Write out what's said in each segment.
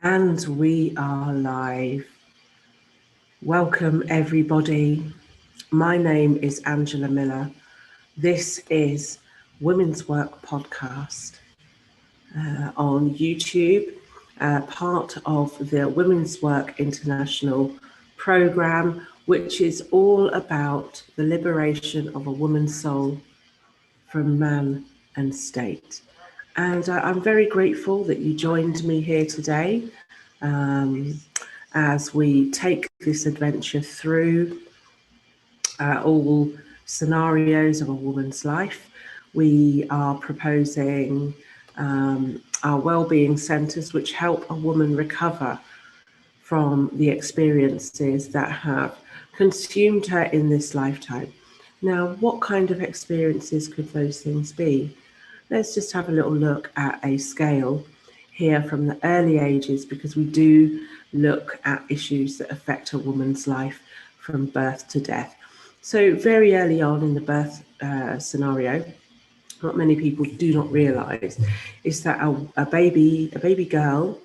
And we are live. Welcome, everybody. My name is Angela Miller. This is Women's Work Podcast on YouTube, part of the Women's Work International program, which is all about the liberation of a woman's soul from man and state. And I'm very grateful that you joined me here today as we take this adventure through all scenarios of a woman's life. We are proposing our wellbeing centres, which help a woman recover from the experiences that have consumed her in this lifetime. Now, what kind of experiences could those things be? Let's just have a little look at a scale here from the early ages, because we do look at issues that affect a woman's life from birth to death. So very early on in the birth scenario, what many people do not realise is that a baby girl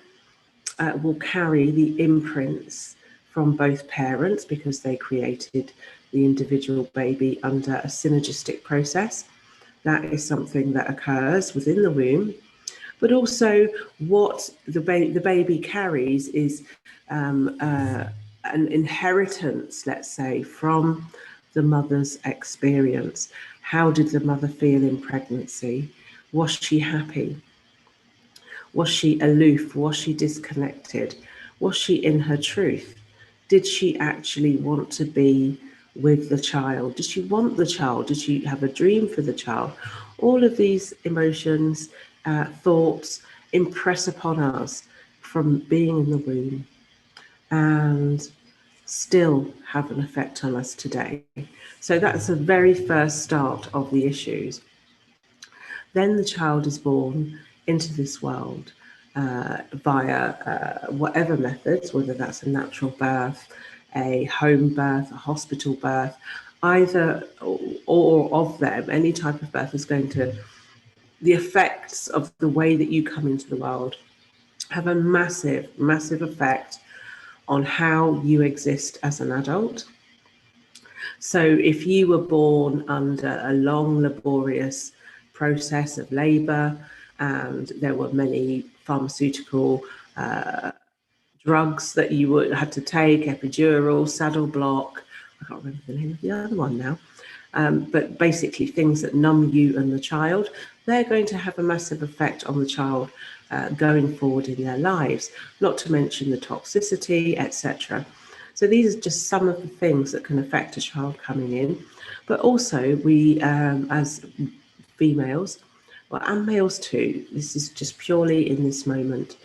will carry the imprints from both parents, because they created the individual baby under a synergistic process. That is something that occurs within the womb. But also what the baby carries is an inheritance, let's say, from the mother's experience. How did the mother feel in pregnancy? Was she happy? Was she aloof? Was she disconnected? Was she in her truth? Did she actually want to be with the child? Did she want the child? Did she have a dream for the child? All of these emotions, thoughts impress upon us from being in the womb and still have an effect on us today. So that's the very first start of the issues. Then the child is born into this world via whatever methods, whether that's a natural birth, a home birth, a hospital birth, either or of them, any type of birth is going to, the effects of the way that you come into the world have a massive, massive effect on how you exist as an adult. So if you were born under a long, laborious process of labour, and there were many pharmaceutical drugs that you had to take, epidural, saddle block, I can't remember the name of the other one now, but basically things that numb you and the child, they're going to have a massive effect on the child going forward in their lives, not to mention the toxicity, etc. So these are just some of the things that can affect a child coming in. But also we, as females, well, and males too, this is just purely in this moment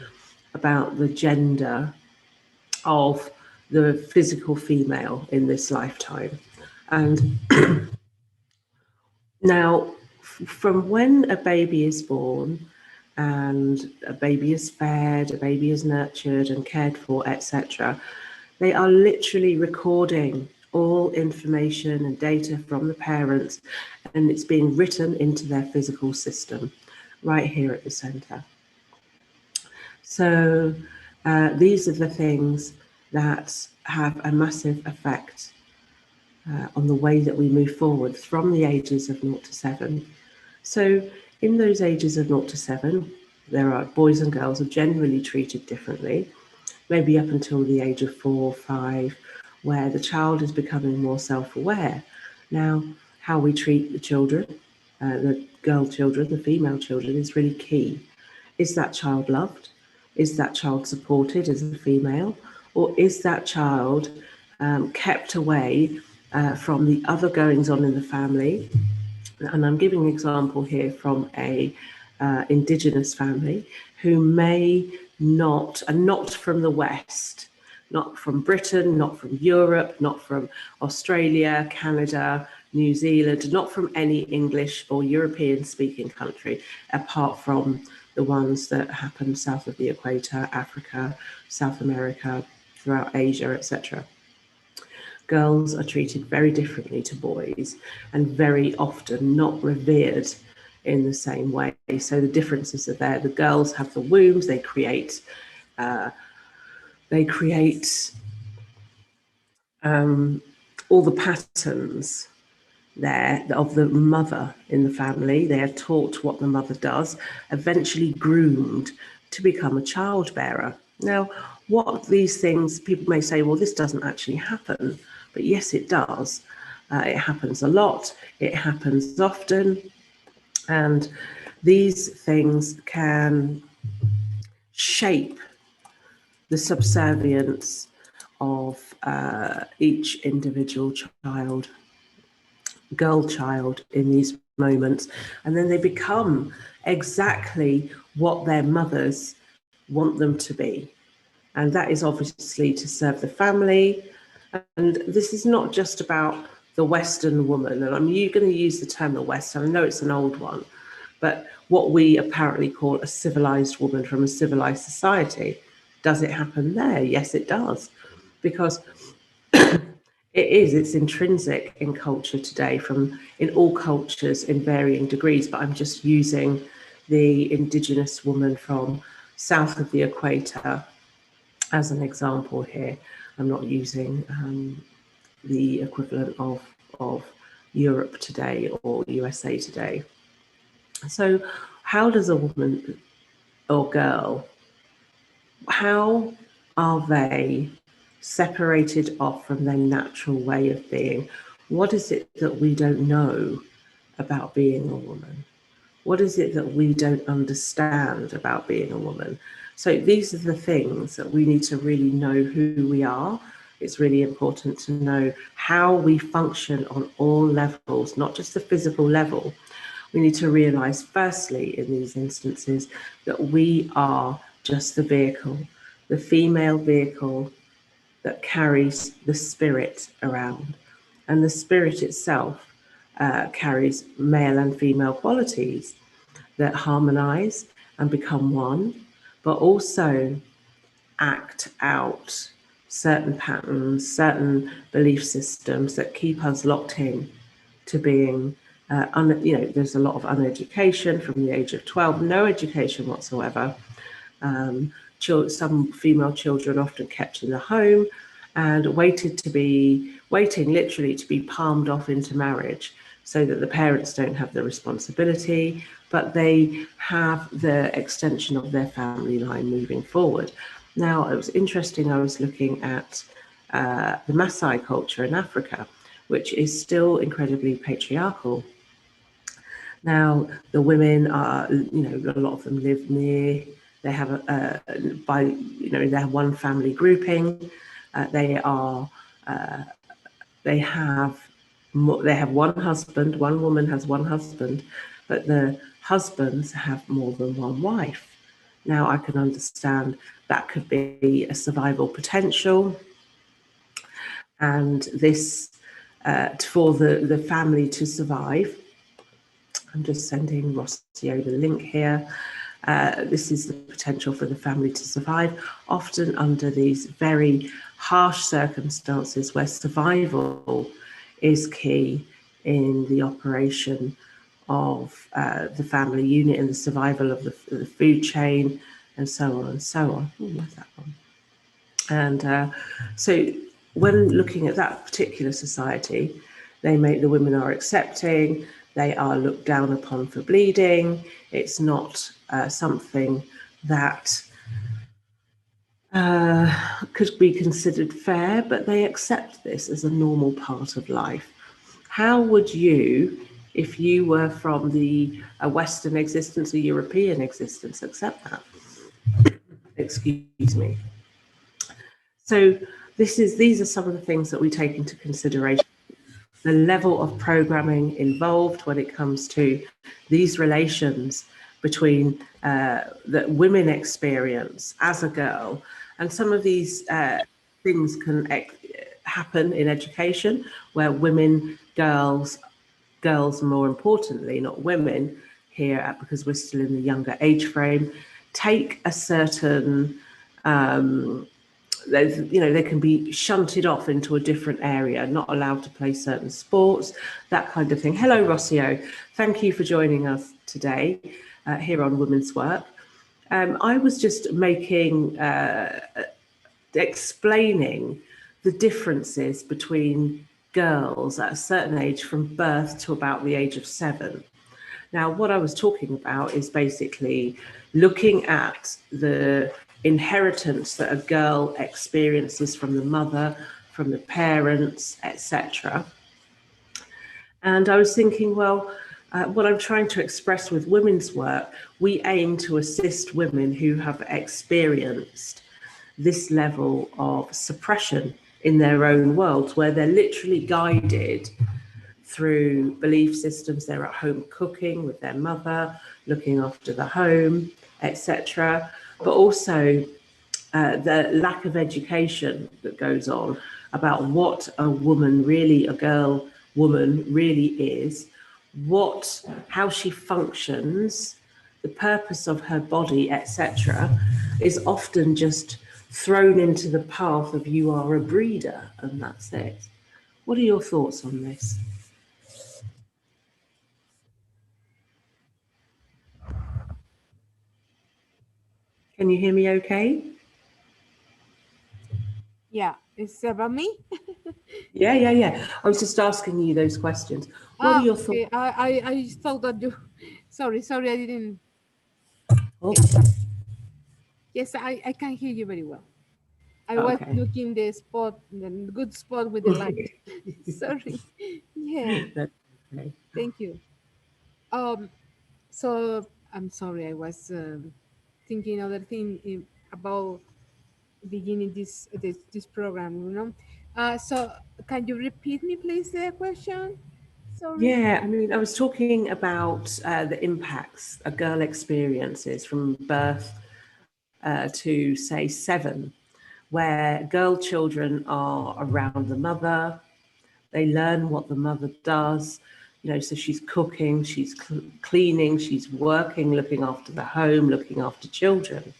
about the gender of the physical female in this lifetime. And now, from when a baby is born and a baby is fed, a baby is nurtured and cared for, etc., they are literally recording all information and data from the parents, and it's being written into their physical system right here at the center. So these are the things that have a massive effect on the way that we move forward from the ages of 0 to 7. So in those ages of 0 to 7, there are boys and girls are generally treated differently, maybe up until the age of 4 or 5, where the child is becoming more self-aware. Now, how we treat the children, the girl children, the female children, is really key. Is that child loved? Is that child supported as a female? Or is that child kept away from the other goings on in the family? And I'm giving an example here from a Indigenous family who may not, and not from the West, not from Britain, not from Europe, not from Australia, Canada, New Zealand, not from any English or European speaking country, apart from the ones that happen south of the equator, Africa, South America, throughout Asia, etc. Girls are treated very differently to boys and very often not revered in the same way. So the differences are there. The girls have the wombs, they create They create all the patterns there of the mother in the family. They are taught what the mother does, eventually groomed to become a child bearer. Now, what these things, people may say, well, this doesn't actually happen, but yes, it does. It happens a lot, it happens often, and these things can shape the subservience of each individual child, girl child, in these moments, and then they become exactly what their mothers want them to be. And that is obviously to serve the family. And this is not just about the Western woman, and I'm going to use the term the West, I know it's an old one, but what we apparently call a civilized woman from a civilized society. Does it happen there? Yes, it does, because it's intrinsic in culture today, in all cultures in varying degrees, but I'm just using the indigenous woman from south of the equator as an example here. I'm not using the equivalent of Europe today or USA today. So how does a woman or girl, how are they separated off from their natural way of being? What is it that we don't know about being a woman? What is it that we don't understand about being a woman? So these are the things that we need to really know who we are. It's really important to know how we function on all levels, not just the physical level. We need to realize, firstly, in these instances, that we are just the vehicle, the female vehicle that carries the spirit around. And the spirit itself carries male and female qualities that harmonize and become one, but also act out certain patterns, certain belief systems that keep us locked in to being, there's a lot of uneducation from the age of 12, no education whatsoever. Some female children often kept in the home and waiting literally to be palmed off into marriage, so that the parents don't have the responsibility, but they have the extension of their family line moving forward. Now, it was interesting, I was looking at the Maasai culture in Africa, which is still incredibly patriarchal. Now, the women are, a lot of them live near, they have they have one family grouping, they have one husband, one woman has one husband, but the husbands have more than one wife. Now, I can understand that could be a survival potential, and this, for the family to survive. I'm just sending Rossio the link here. This is the potential for the family to survive, often under these very harsh circumstances where survival is key in the operation of the family unit and the survival of the food chain, and so on and so on. Ooh, where's that one? And so when looking at that particular society, the women are accepting, they are looked down upon for bleeding. It's not something that could be considered fair, but they accept this as a normal part of life. How would you, if you were from a Western existence, a European existence, accept that? Excuse me. So these are some of the things that we take into consideration. The level of programming involved when it comes to these relations between that women experience as a girl, and some of these things can happen in education where girls more importantly, not women here, because we're still in the younger age frame, take a certain they can be shunted off into a different area, not allowed to play certain sports, that kind of thing. Hello, Rossio. Thank you for joining us today here on Women's Work. I was just explaining the differences between girls at a certain age from birth to about the age of 7. Now, what I was talking about is basically looking at the inheritance that a girl experiences from the mother, from the parents, etc. And I was thinking, well, what I'm trying to express with women's work, we aim to assist women who have experienced this level of suppression in their own worlds, where they're literally guided through belief systems. They're at home cooking with their mother, looking after the home, etc. But also the lack of education that goes on about what a woman really, a girl woman really is, how she functions, the purpose of her body, etc., is often just thrown into the path of you are a breeder and that's it. What are your thoughts on this? Can you hear me okay? Yeah, it's about me? Yeah. I was just asking you those questions. What are your thoughts? Okay. I thought that you, sorry, I didn't. Oh, Yes, I can hear you very well. I was okay. looking the good spot with the light. Sorry. Yeah, That's okay. thank you. Um, so I'm sorry, I was thinking other thing about beginning this program, you know. So can you repeat me please the question? Sorry. Yeah, I mean, I was talking about the impacts a girl experiences from birth to, say, 7, where girl children are around the mother. They learn what the mother does. So she's cooking, she's cleaning, she's working, looking after the home, looking after children.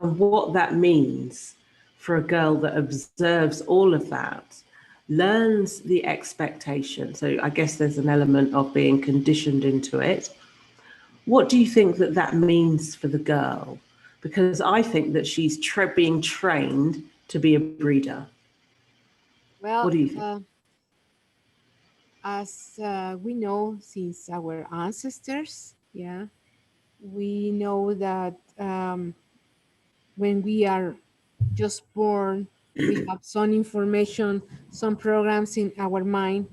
And what that means for a girl that observes all of that, learns the expectation. So I guess there's an element of being conditioned into it. What do you think that means for the girl? Because I think that she's being trained to be a breeder. What Well, do you think? as we know since our ancestors, yeah, we know that when we are just born, we have some information, some programs in our mind,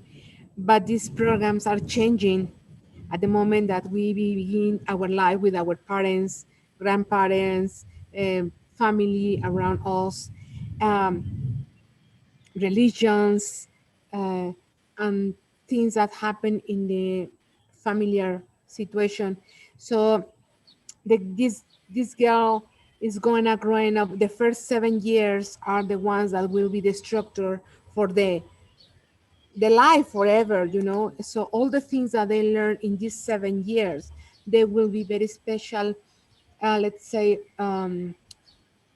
but these programs are changing at the moment that we begin our life with our parents, grandparents, family around us, um, religions, and things that happen in the familiar situation. So this girl is gonna growing up. The first 7 years are the ones that will be the structure for the life forever, you know. So all the things that they learn in these 7 years, they will be very special. Let's say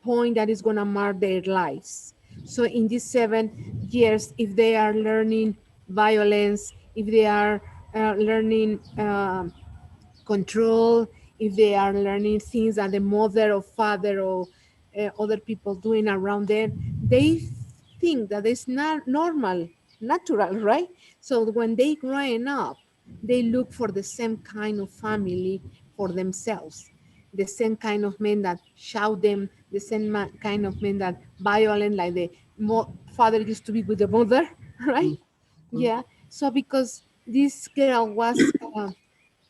point that is gonna mark their lives. So in these 7 years, if they are learning violence, if they are learning control, if they are learning things that the mother or father or other people doing around them, they think that it's not normal, natural, right? So when they growing up, they look for the same kind of family for themselves, the same kind of men that shout them, the same kind of men that violent, like the father used to be with the mother, right? Mhm. Yeah. So because this girl was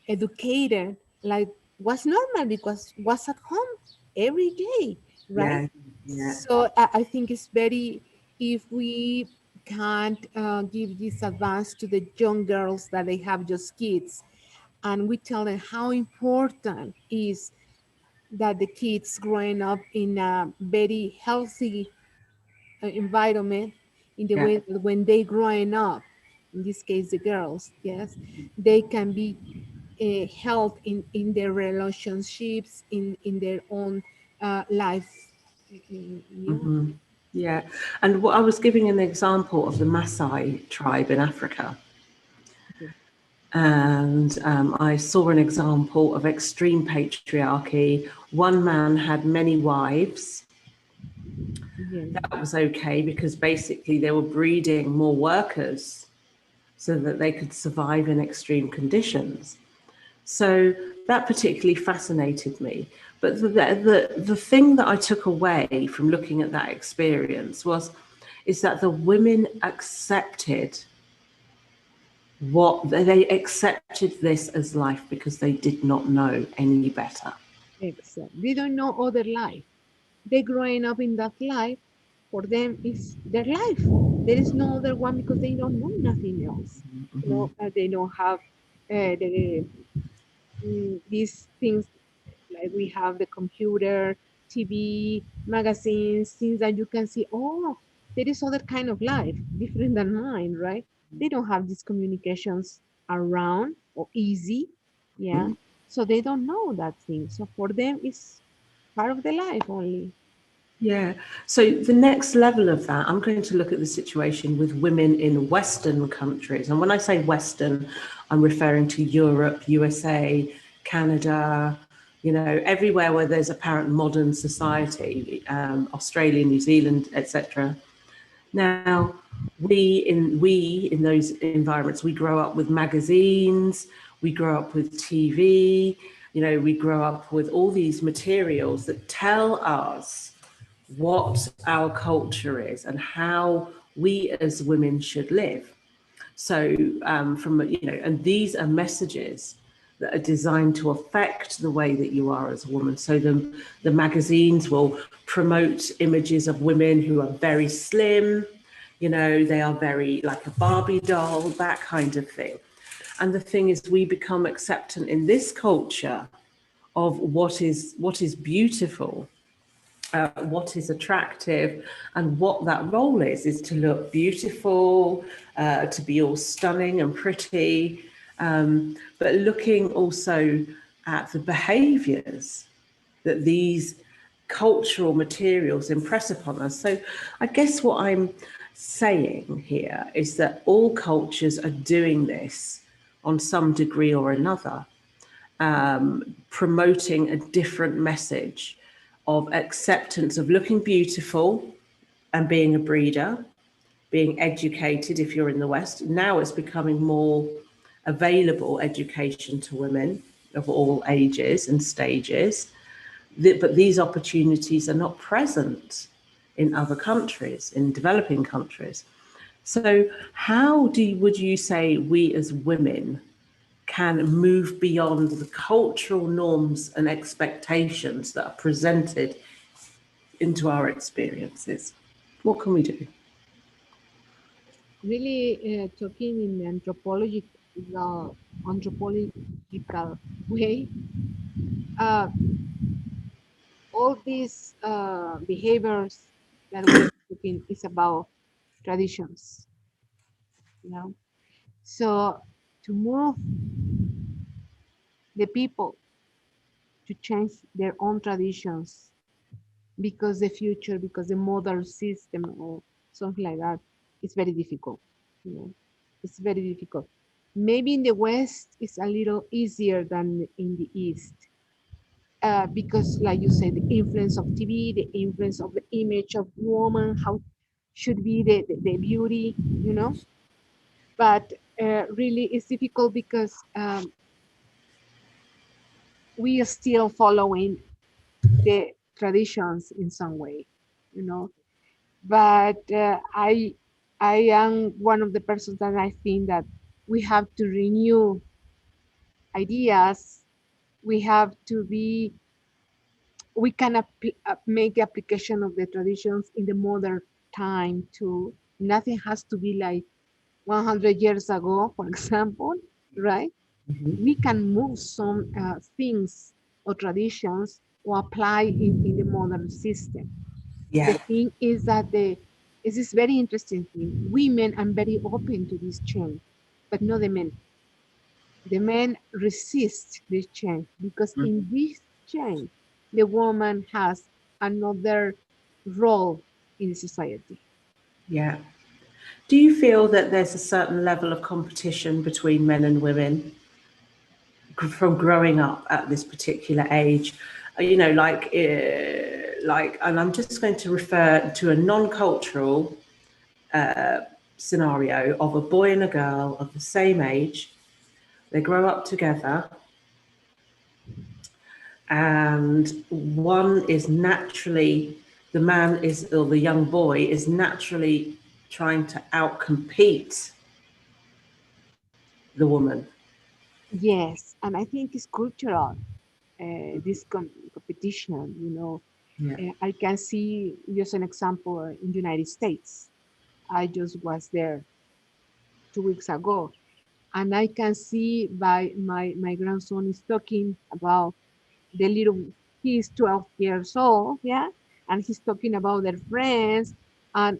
educated, like was normal because was at home every day, right? Yeah. So I think it's very, if we can't give this advice to the young girls that they have just kids, and we tell them how important is that the kids growing up in a very healthy environment, in the Yeah. way that when they growing up, in this case the girls, yes, they can be held in their relationships, in their own life. Yeah. Hmm. Yeah. And what I was giving an example of the Maasai tribe in Africa. Okay. and I saw an example of extreme patriarchy. One man had many wives. Yeah. That was okay because basically they were breeding more workers so that they could survive in extreme conditions. So that particularly fascinated me. But the thing that I took away from looking at that experience is that the women accepted they accepted this as life because they did not know any better. Exactly. They don't know other life. They growing up in that life. For them, is their life. There is no other one because they don't know nothing else. You know, they don't have these things like we have the computer, TV, magazines, things that you can see. Oh, there is other kind of life different than mine, right? They don't have these communications around or easy, yeah. So they don't know that thing. So for them, it's part of the life only. Yeah. So the next level of that, I'm going to look at the situation with women in Western countries. And when I say Western, I'm referring to Europe, USA, Canada, you know, everywhere where there's apparent modern society, Australia, New Zealand, etc. Now, we in those environments, we grow up with magazines, we grow up with TV, you know, we grow up with all these materials that tell us what our culture is and how we as women should live. So, and these are messages that are designed to affect the way that you are as a woman. So the magazines will promote images of women who are very slim, you know, they are very like a Barbie doll, that kind of thing. And the thing is, we become acceptant in this culture of what is beautiful, what is attractive, and what that role is to look beautiful, to be all stunning and pretty, but looking also at the behaviors that these cultural materials impress upon us. So I guess what I'm saying here is that all cultures are doing this on some degree or another, promoting a different message of acceptance of looking beautiful and being a breeder, being educated if you're in the West. Now it's becoming more available education to women of all ages and stages. But these opportunities are not present in other countries, in developing countries. So how would you say we as women can move beyond the cultural norms and expectations that are presented into our experiences? What can we do? Really talking in the anthropological way, uh, all these behaviors that we are talking is about traditions, you know. So to move the people to change their own traditions because the modern system or something like that, it's very difficult. You know, it's very difficult. Maybe in the West it's a little easier than in the East. Because like you said, the influence of TV, the influence of the image of woman, how should be the beauty, you know. But really it's difficult because we are still following the traditions in some way, you know. But I am one of the persons that I think that we have to renew ideas. We have to be, we can make application of the traditions in the modern time too. Nothing has to be like 100 years ago, for example, right? We can move some things or traditions or apply in the modern system. The Yeah, thing is that is this very interesting thing. Women are very open to this change, but not the men. The men resist this change because in this change, the woman has another role in society. yeah. Do you feel that there's a certain level of competition between men and women from growing up at this particular age? You know, like, and I'm just going to refer to a non-cultural scenario of a boy and a girl of the same age. They grow up together, and one is naturally, the man is, or the young boy is naturally trying to outcompete the woman. Yes, and I think it's cultural, this competition, you know. Yeah. I can see just an example in United States. I just was there 2 weeks ago, and I can see by my grandson is talking about the little, he is 12 years old, yeah, and he's talking about their friends, and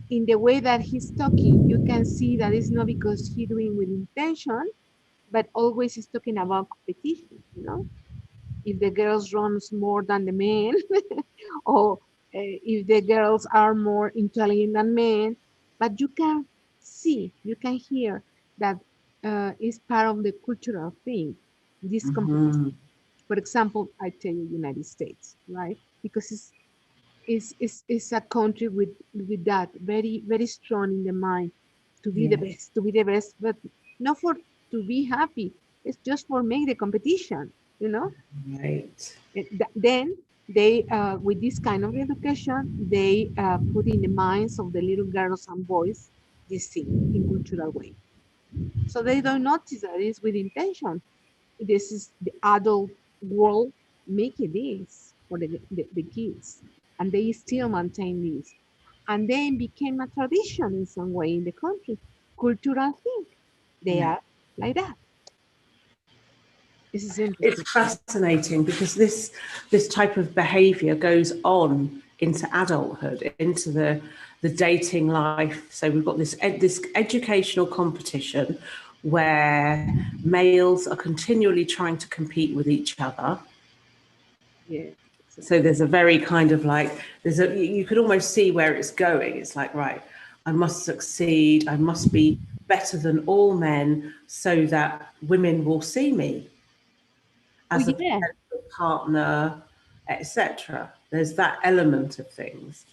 in the way that he's talking, you can see that it's not because he's doing with intention, but always he's talking about competition, you know. If the girls runs more than the men, or if the girls are more intelligent than men, but you can see, you can hear that it's part of the cultural thing, this competition. Mm-hmm. For example, I tell you United States, right? Because it's a country with that very, very strong in the mind to be the Yeah. best, to be the best, but not for to be happy. It's just for make the competition, you know? Right. Then they, with this kind of education, they put in the minds of the little girls and boys this thing in cultural way. So they don't notice that it's with intention. This is the adult world making this for the kids, and they still maintain this. And then became a tradition in some way in the country, cultural thing. They Yeah. are like that. This is It's interesting. fascinating because this type of behavior goes on into adulthood, into the dating life. So we've got this educational competition where males are continually trying to compete with each other. Yeah. So there's a very kind of like, you could almost see where it's going. It's like, right, I must succeed, I must be better than all men so that women will see me Oh as a yeah. potential partner, etc. There's that element of things.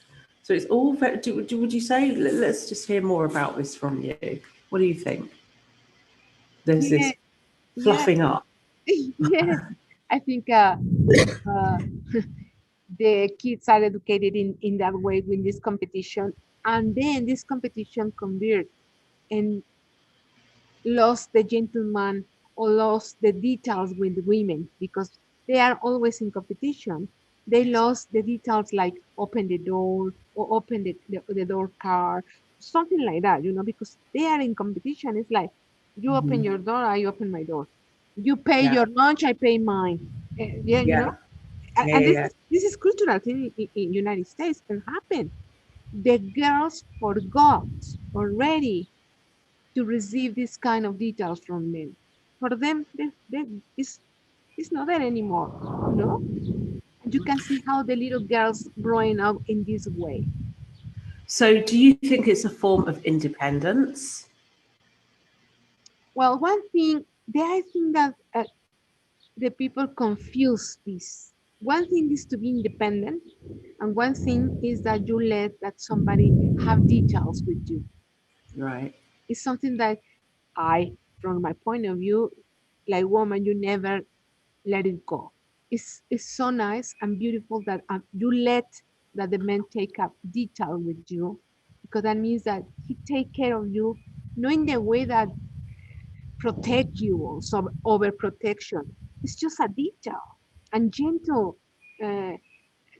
So it's all very, would you say, let's just hear more about this from you. What do you think? There's Yeah. this Yeah. fluffing up. Yes. I think uh, the kids are educated in that way with this competition, and then this competition convert and lost the gentleman or lost the details with the women because they are always in competition. They lost the details like open the door or open the door car, something like that, you know, because they are in competition. It's like you open Mhm. your door, I open my door. You pay Yeah, your lunch, I pay mine. Yeah, you yeah, know, yeah, and yeah, this is cultural thing in United States can happen. The girls forgot already to receive this kind of details from men. For them, it's not there anymore. No, and you can see how the little girls growing up in this way. So do you think it's a form of independence? Well, one thing there, I think that the people confuse this. One thing is to be independent, and one thing is that you let that somebody have details with you. Right. It's something that I, from my point of view, like woman, you never let it go. It's so nice and beautiful that you let that the man take up detail with you, because that means that he take care of you, not in the way that protect you or some overprotection. It's just a detail and gentle uh,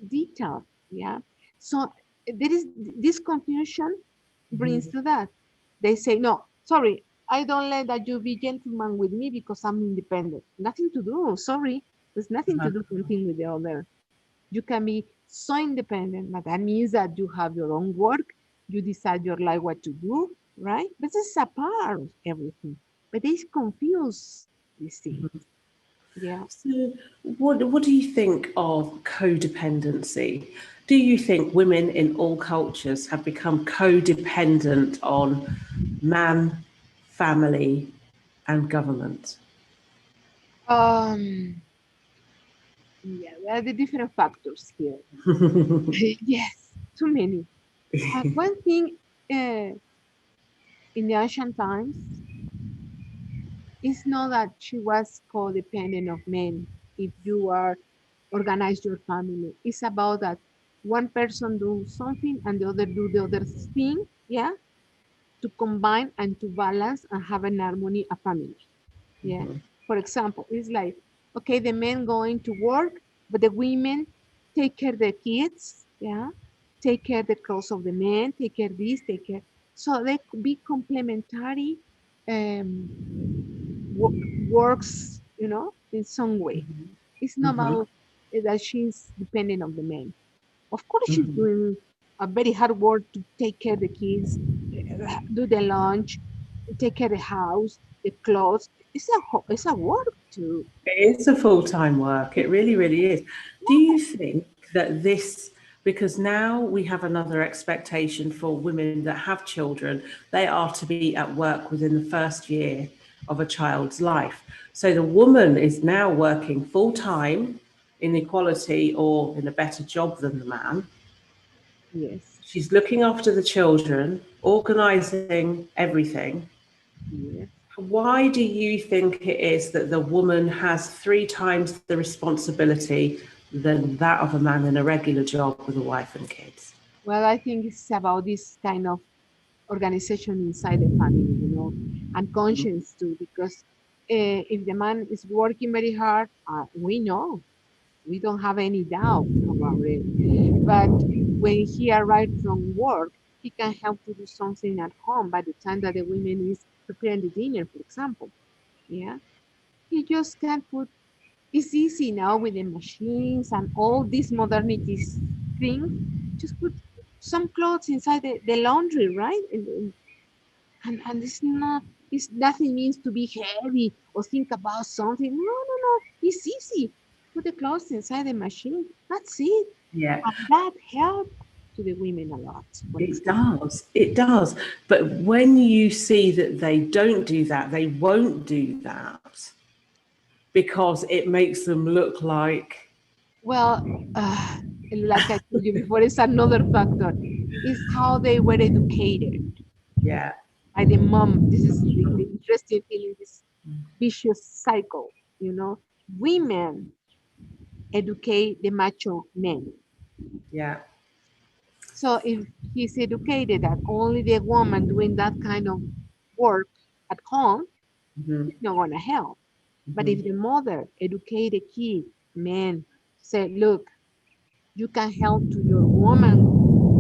detail. Yeah. So there is this confusion brings Mhm. to that. They say, no, sorry, I don't let that you be gentleman with me because I'm independent. Nothing to do. Sorry. There's nothing to Uh-huh. do something with the other. You can be so independent, but that means that you have your own work. You decide your life what to do, right? But this is a part of everything. But they confuse this thing. Yeah. So, what do you think of codependency? Do you think women in all cultures have become codependent on man, family, and government? Yeah, there are the different factors here. Yes, too many. One thing in the ancient times is not that she was codependent of men. If you are organize your family, it's about that one person do something and the other do the other thing. Yeah, to combine and to balance and have an harmony a family. Yeah. For example, it's like, okay, the men going to work, but the women take care of the kids, yeah, take care the clothes of the men, take care this, take care. So they could be complementary um, works, in some way. It's not Mhm, about that she's dependent on the men. Of course, she's mhm. doing a very hard work to take care of the kids, do the lunch, take care of the house, the clothes. It's a work too. It is a full-time work. It really, really is. Do you think that this, because now we have another expectation for women that have children, they are to be at work within the first year of a child's life. So the woman is now working full-time in equality or in a better job than the man. Yes, She's looking after the children, organizing everything. yes. Why do you think it is that the woman has three times the responsibility than that of a man in a regular job with a wife and kids? Well, I think it's about this kind of organization inside the family, and conscience too, because if the man is working very hard, we know, we don't have any doubt about it. But when he arrived from work, he can help to do something at home by the time that the woman is preparing the dinner, for example. Yeah. He just can put, it's easy now with the machines and all these modernity things. Just put some clothes inside the laundry, right? And it's not, it's nothing means to be heavy or think about something. No, no, no. It's easy. Put the clothes inside the machine. That's it. Yeah, And that helped to the women a lot, for it example. does. It does. But when you see that they don't do that, they won't do that because it makes them look like, Well, like I told you before, it's another factor. Is how they were educated yeah, by the mom. This is the interesting thing in this vicious cycle. You know, women educate the macho men. yeah. So if he's educated that only the woman doing that kind of work at home, Mhm, he's not gonna help. But if mhm. the mother educate the kid, man, say, look, you can help to your woman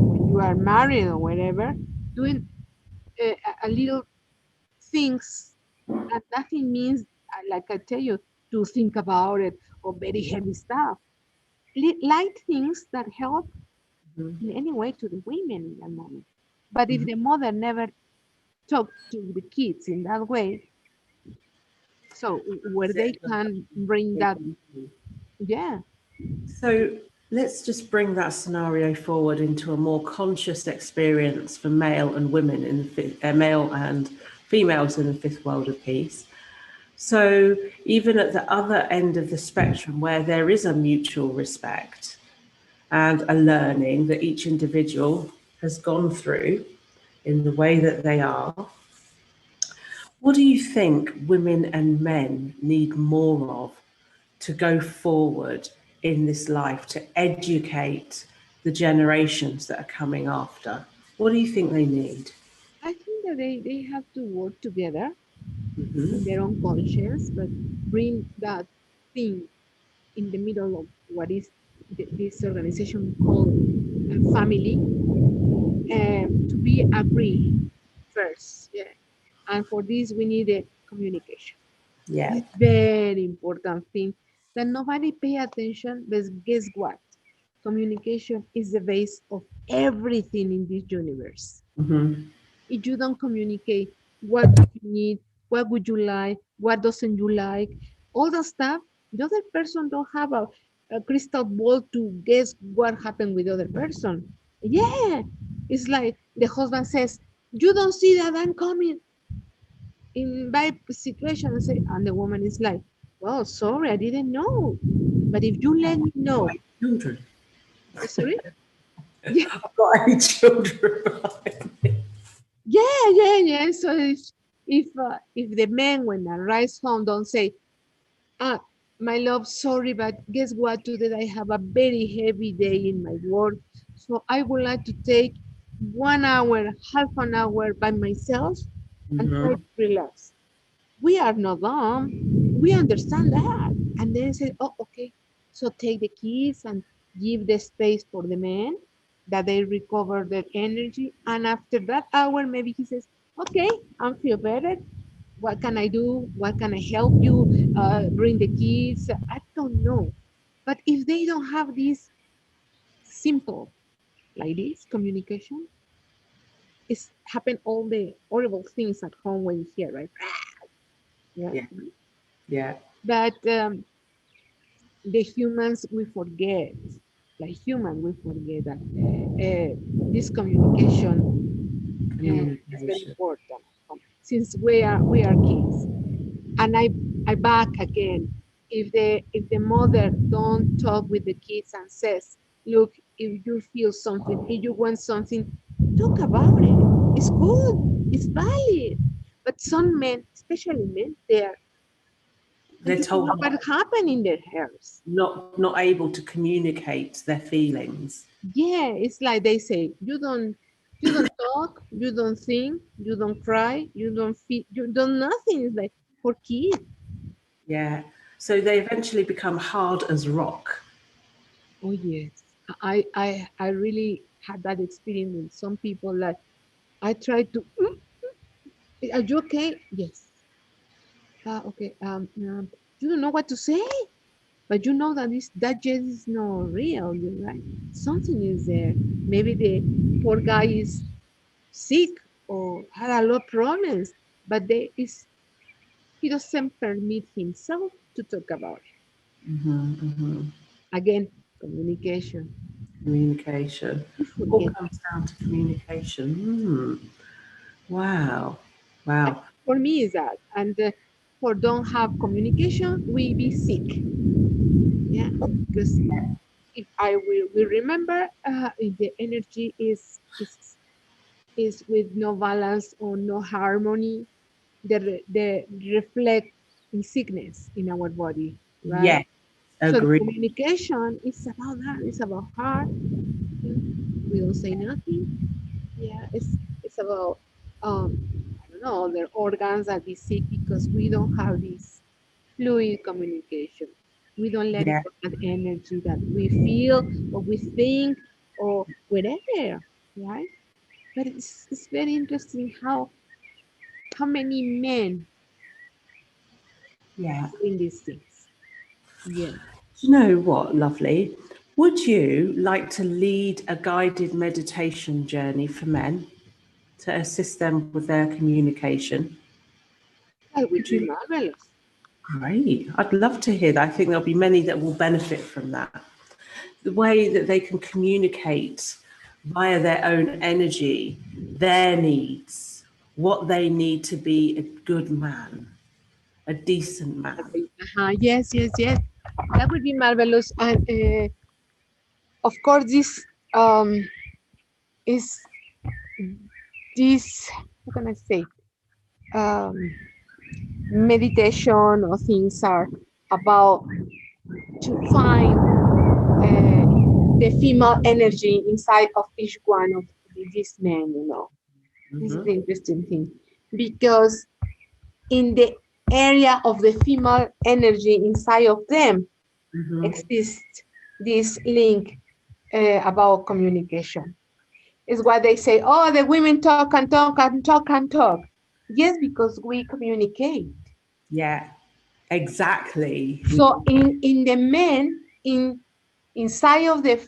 when you are married or whatever, doing a little things that nothing means, like I tell you, to think about it or very heavy stuff. Light things that help in any way to the women in that moment. But if the mother never talked to the kids in that way, so where they can bring that, yeah, So let's just bring that scenario forward into a more conscious experience for male and women in male and females in the fifth world of peace. So even at the other end of the spectrum, where there is a mutual respect and a learning that each individual has gone through in the way that they are, what do you think women and men need more of to go forward in this life to educate the generations that are coming after? What do you think they need? I think that they have to work together in Hmm. their own conscience, but bring that thing in the middle of what is this organization called family, to be agree first. Yeah. And for this, we need a communication. Yeah. This very important thing that nobody pay attention, but guess what? Communication is the base of everything in this universe. Hmm. If you don't communicate what do you need, what would you like, what doesn't you like, all that stuff, The other person don't have a crystal ball to guess what happened with the other person. Yeah, it's like the husband says, "You don't see that I'm coming in bad situation," and the woman is like, "Well, sorry, I didn't know. But if you let me know," Children. sorry, yeah, I've got 8 children behind me. yeah. So if the man when arrives home don't say, "Ah, my love, sorry, but guess what? Today I have a very heavy day in my work, so I would like to take 1 hour, half an hour by myself and try Mhm. to relax." We are not dumb. We understand that. And then say, "Oh, okay. So take the keys and give the space for the man that they recover their energy. And after that hour, maybe he says, okay, I feel better. What can I do? What can I help you? Bring the keys. I don't know. But if they don't have this simple, like this communication, it's happen all the horrible things at home when you hear, right? Yeah. Yeah, yeah. But the humans we forget, like human we forget that this communication is very Communication. important since we are kids. And I back again, if the mother don't talk with the kids and says, look, if you feel something, if you want something, talk about it. It's good, it's valid. But some men, especially men, I They're don't told know what happened in their hairs. not able to communicate their feelings. Yeah, it's like they say, you don't talk, you don't think, you don't cry, you don't feel, you don't nothing. It's like for kids. Yeah. So they eventually become hard as rock. Oh yes. I really had that experience with some people that I try to are you okay? Yes. Okay. You don't know what to say, but you know that that just is not real, you're right. Something is there. Maybe the poor guy is sick or had a lot of problems, but he doesn't permit himself to talk about it. Again, communication. Communication. We All forget. comes down to communication. Wow. Wow. For me, is that, and for don't have communication, we be sick. Yeah, because if I will remember, if the energy is with no balance or no harmony, the reflect in sickness in our body, right? Yes. So the Agree. communication is about that. It's about heart. We don't say nothing. Yeah, it's about I don't know, their organs that be sick because we don't have this fluid communication. We don't let it Yeah. go that energy that we feel or we think or whatever, right? But it's very interesting how many men Yeah. doing these things. Yeah. Do you know what, lovely? Would you like to lead a guided meditation journey for men to assist them with their communication? That would Would be you? marvelous. Great. I'd love to hear that. I think there'll be many that will benefit from that. The way that they can communicate via their own energy, their needs, what they need to be a good man, a decent man. Yes. That would be marvelous. And of course, this is this, how can I say, um, meditation or things are about to find the female energy inside of each one of these men, This is Mhm. the interesting thing. Because in the area of the female energy inside of them Mhm. exists this link about communication. Is what they say, oh, the women talk and talk and talk and talk. Yes, because we communicate. Yeah, exactly. So in the men, inside of the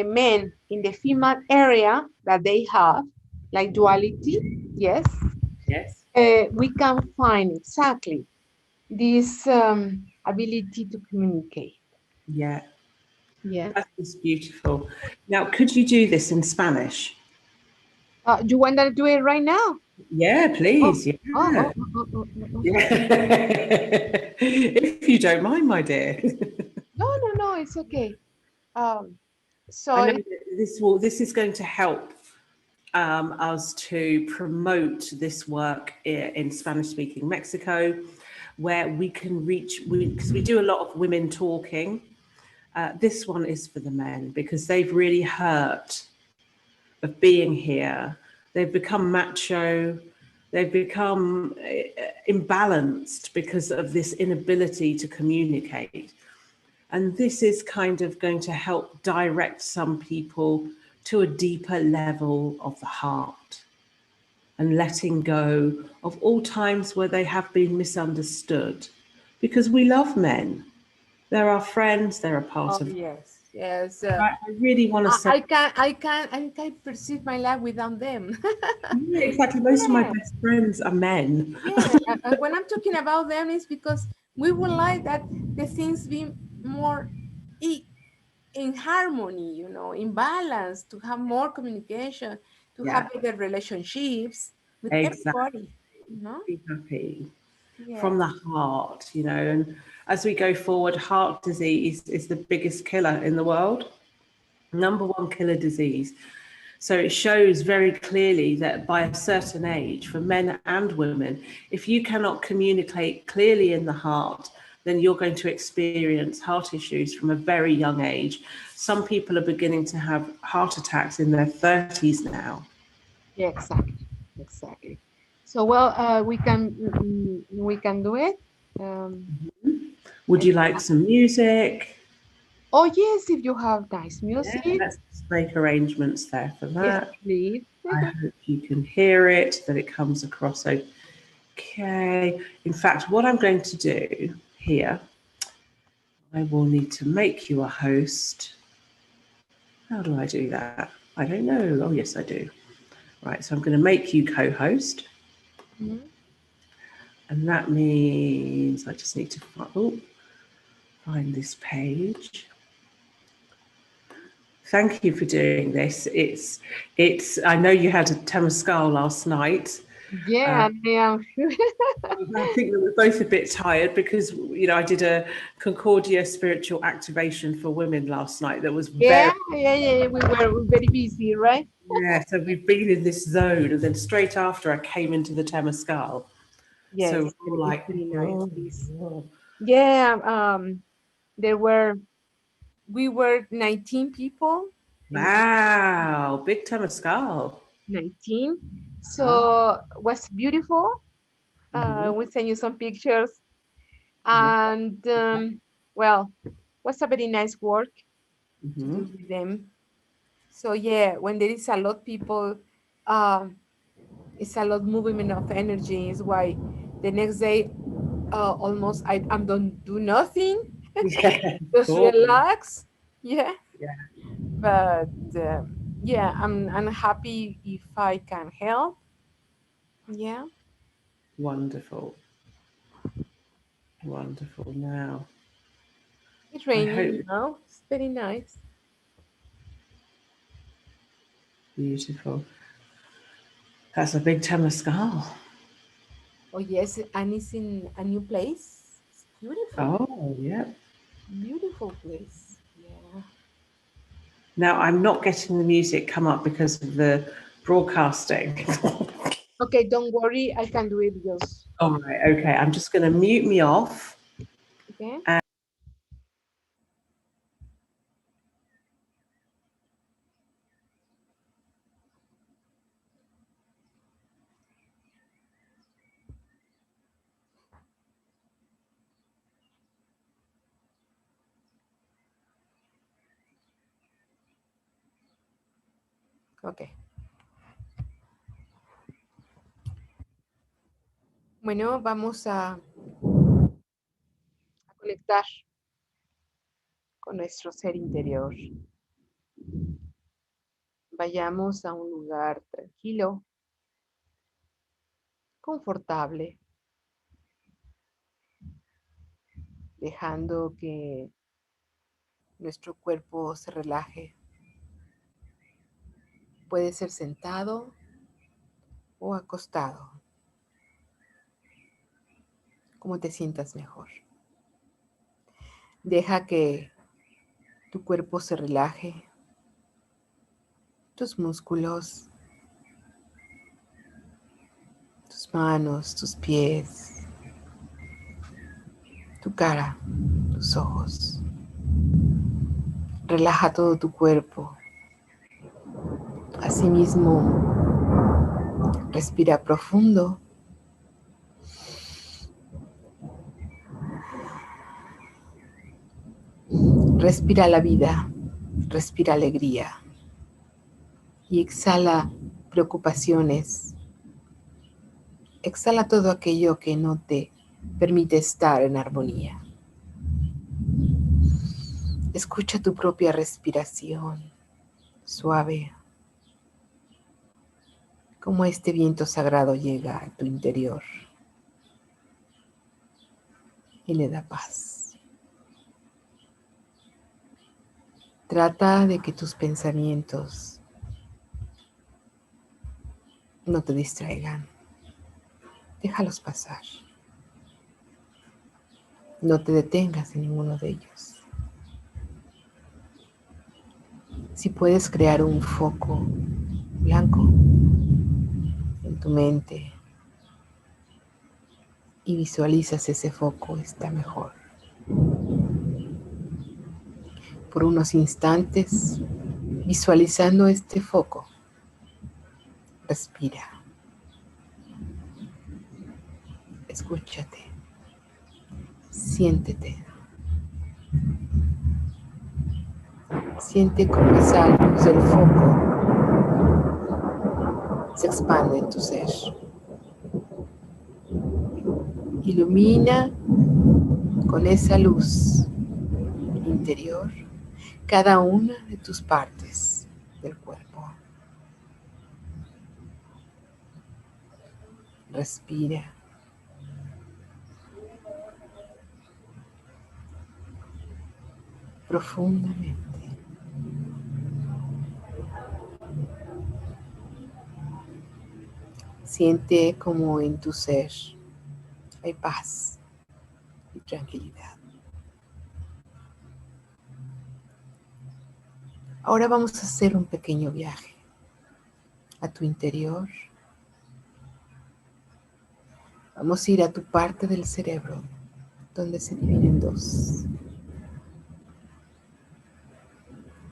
men, in the female area that they have, like duality, yes, Yes. we can find exactly this. ability to communicate. Yeah, Yeah. that is beautiful. Now, could you do this in Spanish? You want to do it right now? Yeah, Oh, please. Yeah. oh, oh, oh, oh, oh, oh. Yeah. If you don't mind, my dear. No, no, no, it's okay. So I know that this is going to help us to promote this work in Spanish-speaking Mexico, where we can reach, because we do a lot of women talking. This one is for the men because they've really hurt of being here. They've become macho. They've become imbalanced because of this inability to communicate. And this is kind of going to help direct some people to a deeper level of the heart and letting go of all times where they have been misunderstood. Because we love men. They're our friends, they're a part of. yes, yes. I really want to say. I can't perceive my life without them. Yeah, exactly. Most of my Yeah, best friends are men. yeah. And when I'm talking about them, it's because we would like that the things be more in harmony, you know, in balance, to have more communication, to Yeah, have better relationships with exactly. everybody, you know? Happy Yeah. from the heart, you know. And as we go forward, heart disease is the biggest killer in the world, number one killer disease. So it shows very clearly that by a certain age, for men and women, if you cannot communicate clearly in the heart, then you're going to experience heart issues from a very young age. Some people are beginning to have heart attacks in their 30s now. Yeah, exactly. Exactly. So, well, we can do it. Um, Would you like some music? oh, yes, if you have nice Yeah, music. let's just make arrangements there for Yes, that. please. I hope you can hear it, that it comes across okay. In fact, what I'm going to do here, I will need to make you a host. How do I do that? I don't know. Oh, yes, I do. Right, so I'm going to make you co-host. Mhm. And that means I just need to find this page. Thank you for doing this. I know you had a Temescal last night. Yeah, yeah. I think that we're both a bit tired because, you know, I did a Concordia spiritual activation for women last night that was Yeah, very, yeah, yeah. We were very busy, right? yeah, so we've been in this zone. And then straight after I came into the Temescal. So Yes, we're all it's like, very nice. oh, This. oh. Yeah, there were we were 19 people in Wow, big Temescal. 19. Huh? So was beautiful. Mm-hmm. We send you some pictures, Yeah. and well, was a very nice work to Mm-hmm. do with them. So yeah, when there is a lot of people, um, it's a lot movement of energy. Is why the next day, almost I don't do nothing, Yeah, just cool. relax. Yeah, Yeah, but yeah, I'm happy if I can help. Yeah, wonderful, wonderful. Now, it's I raining hope now. It's very nice. beautiful. That's a big Temescal. Oh yes, and it's in a new place. It's beautiful, Oh, yeah. beautiful place. Yeah. Now I'm not getting the music come up because of the broadcasting. Okay, don't worry. I can do it just. All right, okay. I'm just going to mute me off. Okay. Okay. Bueno, vamos a conectar con nuestro ser interior. Vayamos a un lugar tranquilo, confortable. dejando que nuestro cuerpo se relaje. Puede ser sentado o acostado, como te sientas mejor. Deja que tu cuerpo se relaje, tus músculos, tus manos, tus pies, tu cara, tus ojos. Relaja todo tu cuerpo. Asimismo, respira profundo. Respira la vida, respira alegría y exhala preocupaciones. Exhala todo aquello que no te permite estar en armonía. Escucha tu propia respiración suave, como este viento sagrado llega a tu interior y le da paz. Trata de que tus pensamientos no te distraigan. Déjalos pasar. No te detengas en ninguno de ellos. Si puedes crear un foco blanco en tu mente y visualizas ese foco, está mejor. Por unos instantes, visualizando este foco, respira. Escúchate. Siéntete. Siente cómo esa luz del foco se expande en tu ser. Ilumina con esa luz interior cada una de tus partes del cuerpo. Respira. Profundamente. Siente como en tu ser hay paz y tranquilidad. Ahora vamos a hacer un pequeño viaje a tu interior. Vamos a ir a tu parte del cerebro donde se divide en dos.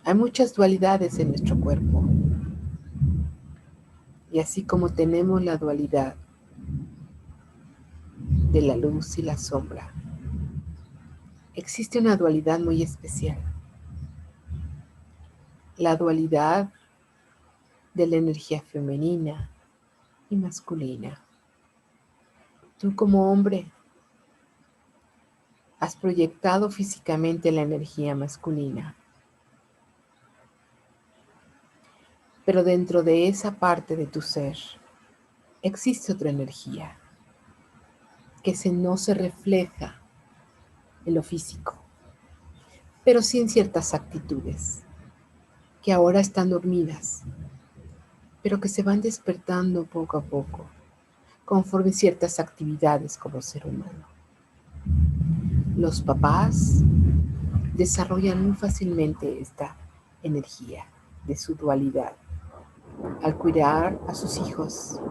Hay muchas dualidades en nuestro cuerpo. Y así como tenemos la dualidad de la luz y la sombra, existe una dualidad muy especial. La dualidad de la energía femenina y masculina. Tú como hombre has proyectado físicamente la energía masculina, pero dentro de esa parte de tu ser existe otra energía que no se refleja en lo físico, pero sí en ciertas actitudes que ahora están dormidas, pero que se van despertando poco a poco, conforme ciertas actividades como ser humano. Los papás desarrollan muy fácilmente esta energía de su dualidad. Al cuidar a sus hijos,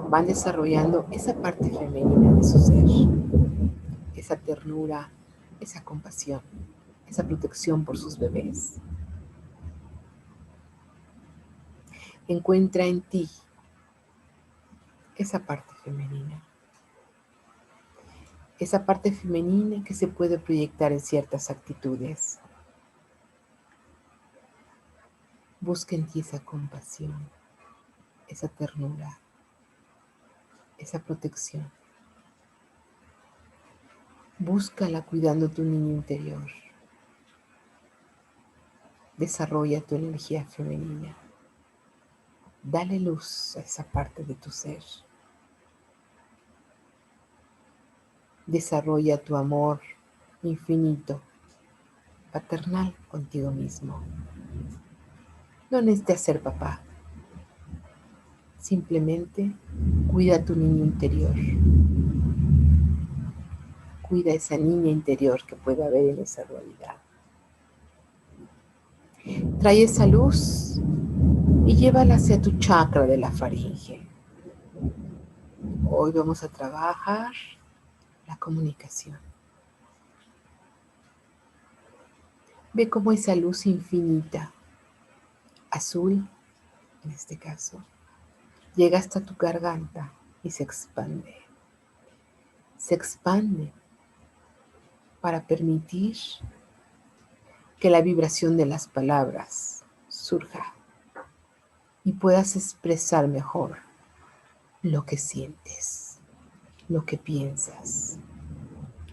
van desarrollando esa parte femenina de su ser, esa ternura, esa compasión, esa protección por sus bebés. Encuentra en ti esa parte femenina. Esa parte femenina que se puede proyectar en ciertas actitudes. Busca en ti esa compasión, esa ternura, esa protección. Búscala cuidando tu niño interior. Desarrolla tu energía femenina. Dale luz a esa parte de tu ser. Desarrolla tu amor infinito, paternal contigo mismo. No necesitas ser papá. Simplemente cuida a tu niño interior. Cuida a esa niña interior que puede haber en esa dualidad. Trae esa luz y llévala hacia tu chakra de la faringe. Hoy vamos a trabajar la comunicación. Ve cómo esa luz infinita, azul en este caso, llega hasta tu garganta y se expande. Se expande para permitir que la vibración de las palabras surja y puedas expresar mejor lo que sientes, lo que piensas,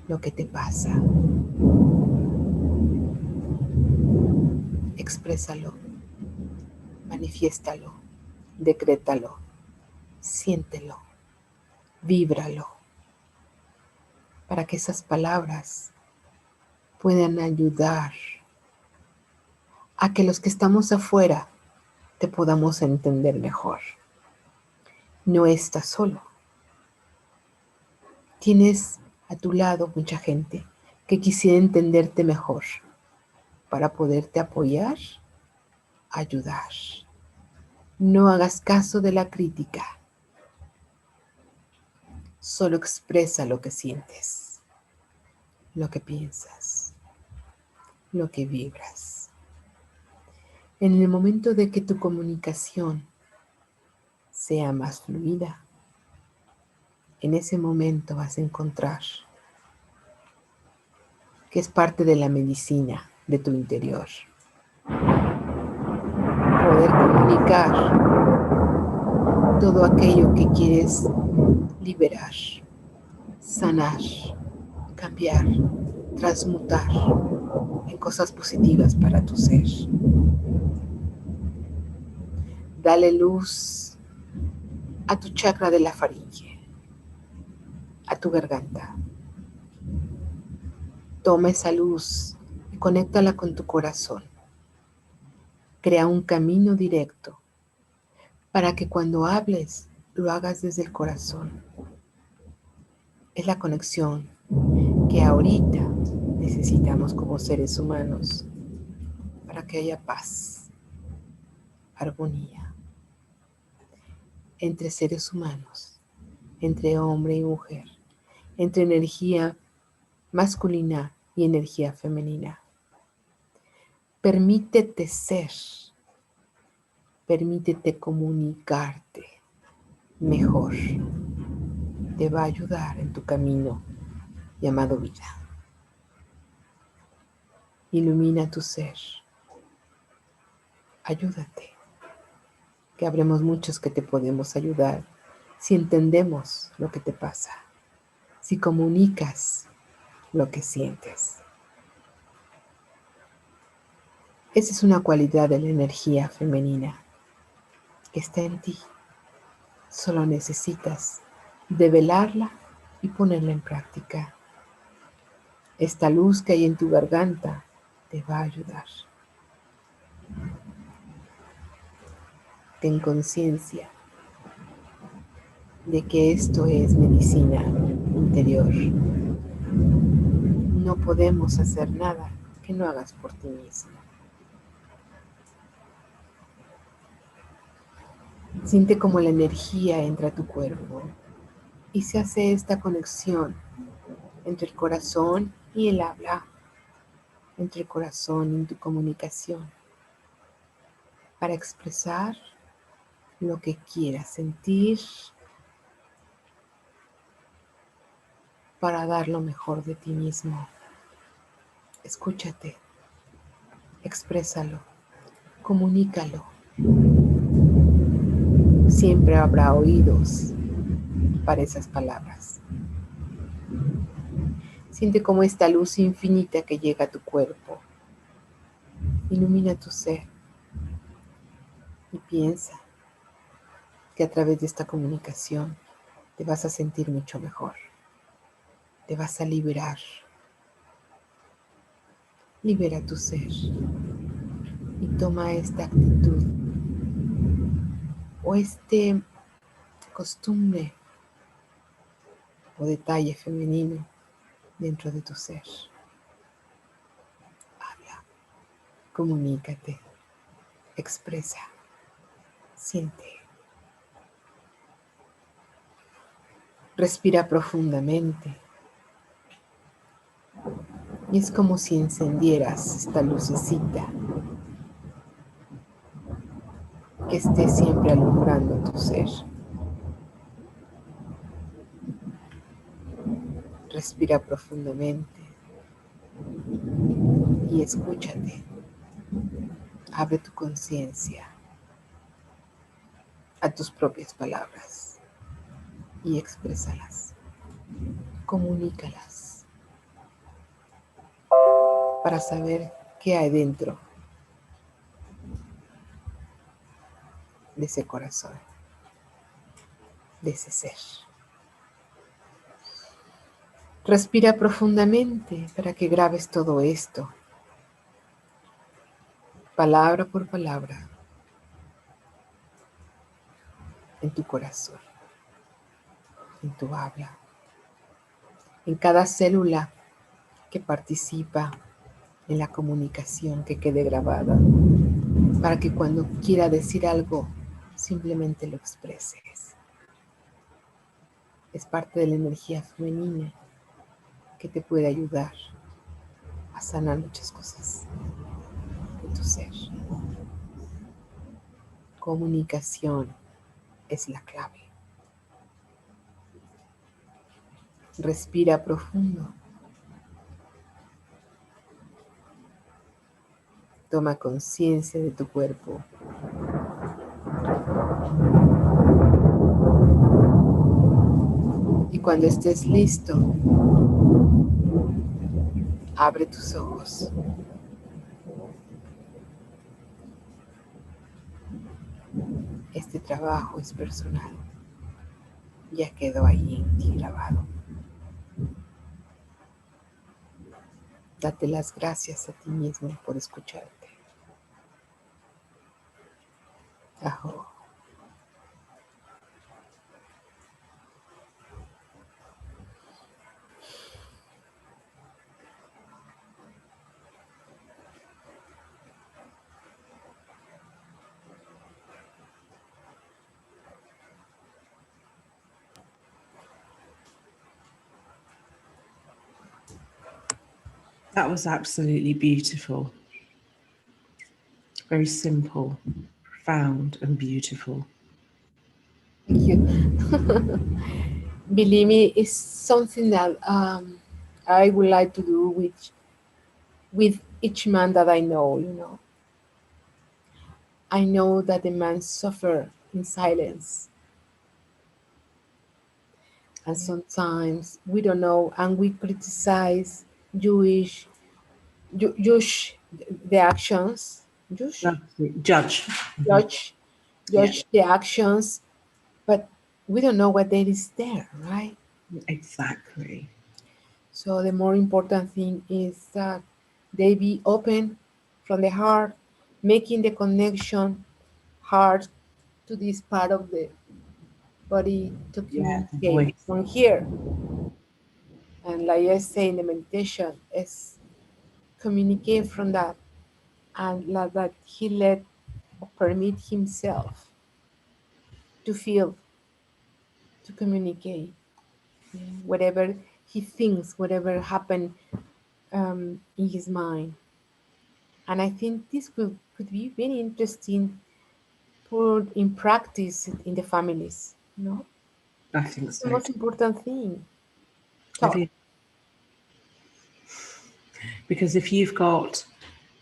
lo que te pasa. Exprésalo, manifiéstalo, decrétalo, siéntelo, víbralo, para que esas palabras puedan ayudar a que los que estamos afuera te podamos entender mejor. No estás solo. Tienes a tu lado mucha gente que quisiera entenderte mejor para poderte apoyar, ayudar. No hagas caso de la crítica. Solo expresa lo que sientes, lo que piensas, lo que vibras. En el momento de que tu comunicación sea más fluida, en ese momento vas a encontrar que es parte de la medicina de tu interior. Poder comunicar todo aquello que quieres liberar, sanar, cambiar, transmutar en cosas positivas para tu ser. Dale luz a tu chakra de la faringe, a tu garganta. Toma esa luz y conéctala con tu corazón. Crea un camino directo para que cuando hables lo hagas desde el corazón. Es la conexión que ahorita necesitamos como seres humanos para que haya paz, armonía entre seres humanos, entre hombre y mujer, entre energía masculina y energía femenina. Permítete ser, permítete comunicarte mejor. Te va a ayudar en tu camino llamado vida. Ilumina tu ser. Ayúdate, que habremos muchos que te podemos ayudar si entendemos lo que te pasa, si comunicas lo que sientes. Esa es una cualidad de la energía femenina que está en ti. Solo necesitas develarla y ponerla en práctica. Esta luz que hay en tu garganta te va a ayudar. Ten conciencia de que esto es medicina interior. No podemos hacer nada que no hagas por ti mismo. Siente cómo la energía entra a tu cuerpo y se hace esta conexión entre el corazón y el habla, entre el corazón y tu comunicación, para expresar lo que quieras sentir, para dar lo mejor de ti mismo. Escúchate, exprésalo, comunícalo. Siempre habrá oídos para esas palabras. Siente como esta luz infinita que llega a tu cuerpo ilumina tu ser y piensa que a través de esta comunicación te vas a sentir mucho mejor. Te vas a liberar libera tu ser y toma esta actitud o este costumbre o detalle femenino dentro de tu ser. Habla, comunícate, expresa, siente. Respira profundamente. Y es como si encendieras esta lucecita que esté siempre alumbrando tu ser. Respira profundamente y escúchate. Abre tu conciencia a tus propias palabras y exprésalas. Comunícalas para saber qué hay dentro de ese corazón, de ese ser. Respira profundamente para que grabes todo esto, palabra por palabra, en tu corazón, en tu habla, en cada célula que participa en la comunicación que quede grabada, para que cuando quiera decir algo, simplemente lo expreses. Es parte de la energía femenina que te puede ayudar a sanar muchas cosas de tu ser. Comunicación es la clave. Respira profundo. Toma conciencia de tu cuerpo. Y cuando estés listo, abre tus ojos. Este trabajo es personal. Ya quedó ahí en ti grabado. Date las gracias a ti mismo por escucharte. Ajo. That was absolutely beautiful. Very simple, profound, and beautiful. Thank you. Believe me, it's something that I would like to do with each man that I know, you know. I know that the men suffer in silence. And sometimes we don't know and we criticize Jewish the actions. Judge. Judge the actions, but we don't know what there is there, right? Exactly. So the more important thing is that they be open from the heart, making the connection heart to this part of the body to communicate from here. And like I say in the meditation, is communicate from that and like that he let or permit himself to feel, to communicate, whatever he thinks, whatever happened in his mind. And I think this could be very interesting put in practice in the families. No, I think it's so. the most important thing. Because if you've got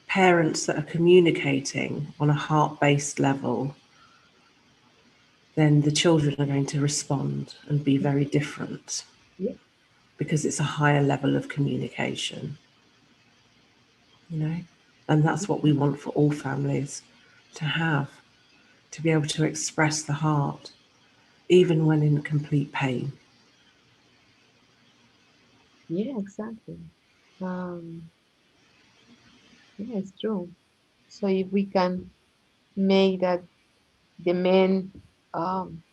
parents that are communicating on a heart-based level, then the children are going to respond and be very different. Yeah. Because it's a higher level of communication, you know, and that's what we want for all families to have, to be able to express the heart, even when in complete pain. Yeah, exactly. Yeah, it's true. So if we can make that the men um,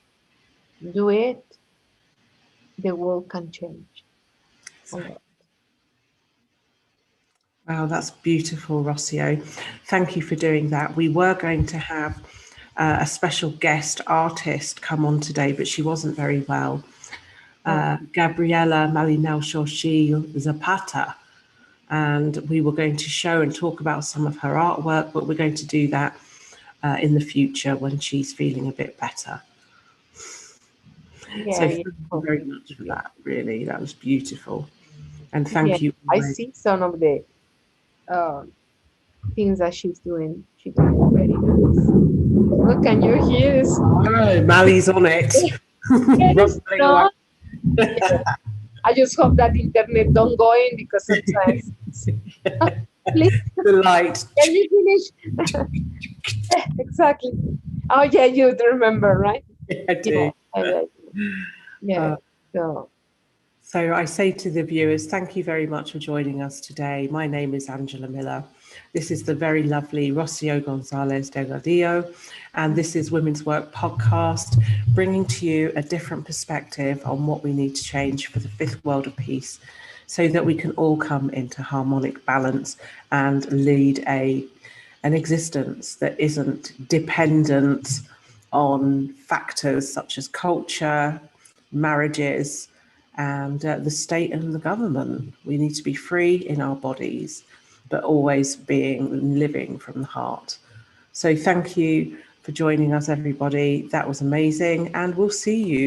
do it, the world can change a lot. Wow, that's beautiful, Rossio. Thank you for doing that. We were going to have a special guest artist come on today, but she wasn't very well. Gabriela Malinel-Shoshi Zapata. And we were going to show and talk about some of her artwork, but we're going to do that in the future when she's feeling a bit better. Yeah, So yeah, thank you very much for that, really. That was beautiful. And yeah. thank you. I see some of the uh, things that she's doing. She's doing very nice. Look, can you hear this? Oh, Mali's on it. It is Rumbling away. not. I just hope that internet don't go in because sometimes. Please, The light. can you finish? Exactly. Oh yeah, you do remember, right? I do. Yeah. So So I say to the viewers, thank you very much for joining us today. My name is Angela Miller. This is the very lovely Rossio Gonzalez Delgadillo, and this is Women's Work Podcast, bringing to you a different perspective on what we need to change for the fifth world of peace, so that we can all come into harmonic balance and lead an existence that isn't dependent on factors such as culture, marriages, and the state and the government. We need to be free in our bodies, but always living from the heart. So thank you for joining us, everybody. That was amazing. And we'll see you